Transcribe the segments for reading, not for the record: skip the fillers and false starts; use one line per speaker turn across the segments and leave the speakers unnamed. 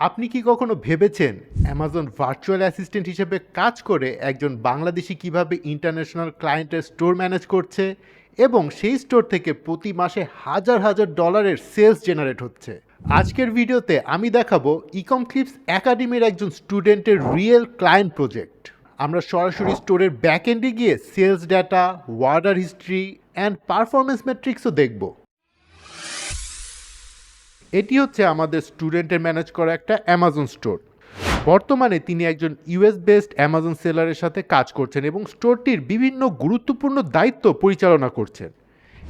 আপনি কি কখনো ভেবেছেন অ্যামাজন ভার্চুয়াল অ্যাসিস্ট্যান্ট হিসেবে কাজ করে একজন বাংলাদেশি কিভাবে ইন্টারন্যাশনাল ক্লায়েন্টের স্টোর ম্যানেজ করছে এবং সেই স্টোর থেকে প্রতি মাসে হাজার হাজার ডলারের সেলস জেনারেট হচ্ছে? আজকের ভিডিওতে আমি দেখাবো ইকম ক্লিপস একাডেমির একজন স্টুডেন্টের রিয়েল ক্লায়েন্ট প্রজেক্ট। আমরা সরাসরি স্টোরের ব্যাক এন্ডে গিয়ে sales data, order history and performance মেট্রিক্সও দেখব। এটি হচ্ছে আমাদের স্টুডেন্টের ম্যানেজ করা একটা অ্যামাজন স্টোর। বর্তমানে তিনি একজন ইউএস বেসড অ্যামাজন সেলারের সাথে কাজ করছেন এবং স্টোরটির বিভিন্ন গুরুত্বপূর্ণ দায়িত্ব পরিচালনা করছেন।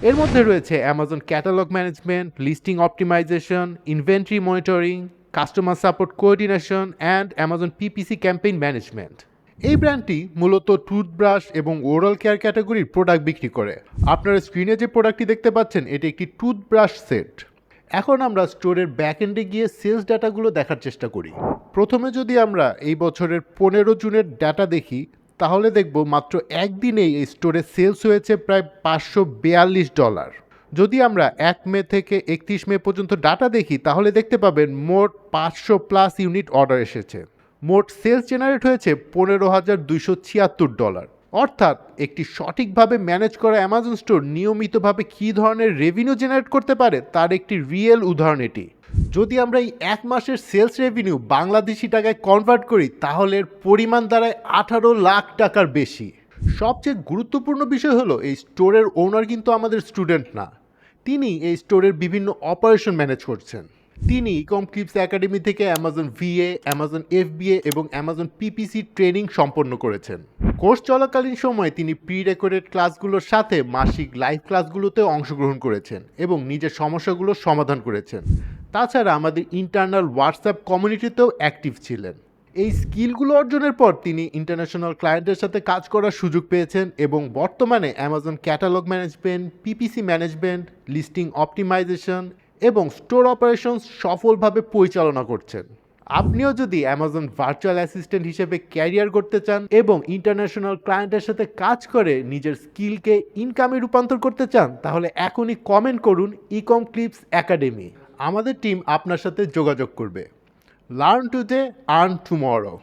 এর মধ্যে রয়েছে Amazon catalogue management, listing optimisation, inventory monitoring, customer support coordination and Amazon PPC campaign management. এই ব্র্যান্ডটি মূলত টুথব্রাশ এবং ওরাল কেয়ার ক্যাটাগরির প্রোডাক্ট বিক্রি করে। আপনারা স্ক্রিনে যে প্রোডাক্টটি দেখতে পাচ্ছেন এটি একটি টুথব্রাশ সেট। এখন আমরা স্টোরের ব্যাক এন্ডে গিয়ে সেলস ডাটাগুলো দেখার চেষ্টা করি। প্রথমে যদি আমরা এই বছরের 15 জুনের ডাটা দেখি তাহলে দেখব মাত্র একদিনেই এই স্টোরে সেলস হয়েছে প্রায় $542। যদি আমরা 1 মে থেকে 31 মে পর্যন্ত ডাটা দেখি তাহলে দেখতে পাবেন মোট 500+ ইউনিট অর্ডার এসেছে। মোট সেলস জেনারেট হয়েছে $15,276। অর্থাৎ একটি সঠিকভাবে ম্যানেজ করা অ্যামাজন স্টোর নিয়মিতভাবে কী ধরনের রেভিনিউ জেনারেট করতে পারে তার একটি রিয়েল উদাহরণ এটি। যদি আমরা এই এক মাসের সেলস রেভিনিউ বাংলাদেশি টাকায় কনভার্ট করি তাহলে এর পরিমাণ দাঁড়ায় 18 লাখ টাকার বেশি। সবচেয়ে গুরুত্বপূর্ণ বিষয় হলো এই স্টোরের ওনার কিন্তু আমাদের স্টুডেন্ট না, তিনি এই স্টোরের বিভিন্ন অপারেশন ম্যানেজ করছেন। তিনি ইকম ক্লিপস একাডেমি থেকে অ্যামাজন ভিএ, অ্যামাজন এফবিএ এবং অ্যামাজন পিপিসি ট্রেনিং সম্পন্ন করেছেন। কোর্স চলাকালীন সময়ে তিনি প্রি রেকর্ডেড ক্লাসগুলোর সাথে মাসিক লাইভ ক্লাসগুলোতেও অংশগ্রহণ করেছেন এবং নিজের সমস্যাগুলোর সমাধান করেছেন। তাছাড়া আমাদের ইন্টারনাল হোয়াটসঅ্যাপ কমিউনিটিতেও অ্যাক্টিভ ছিলেন। এই স্কিলগুলো অর্জনের পর তিনি ইন্টারন্যাশনাল ক্লায়েন্টের সাথে কাজ করার সুযোগ পেয়েছেন এবং বর্তমানে Amazon catalogue management, PPC management, listing optimisation এবং স্টোর অপারেশনস সফলভাবে পরিচালনা করছেন। আপনিও যদি অ্যামাজন ভার্চুয়াল অ্যাসিস্ট্যান্ট হিসেবে ক্যারিয়ার করতে চান এবং ইন্টারন্যাশনাল ক্লায়েন্টের সাথে কাজ করে নিজের স্কিলকে ইনকামে রূপান্তর করতে চান তাহলে এখনই কমেন্ট করুন ইকম ক্লিপস একাডেমি। আমাদের টিম আপনার সাথে যোগাযোগ করবে। Learn today, earn tomorrow.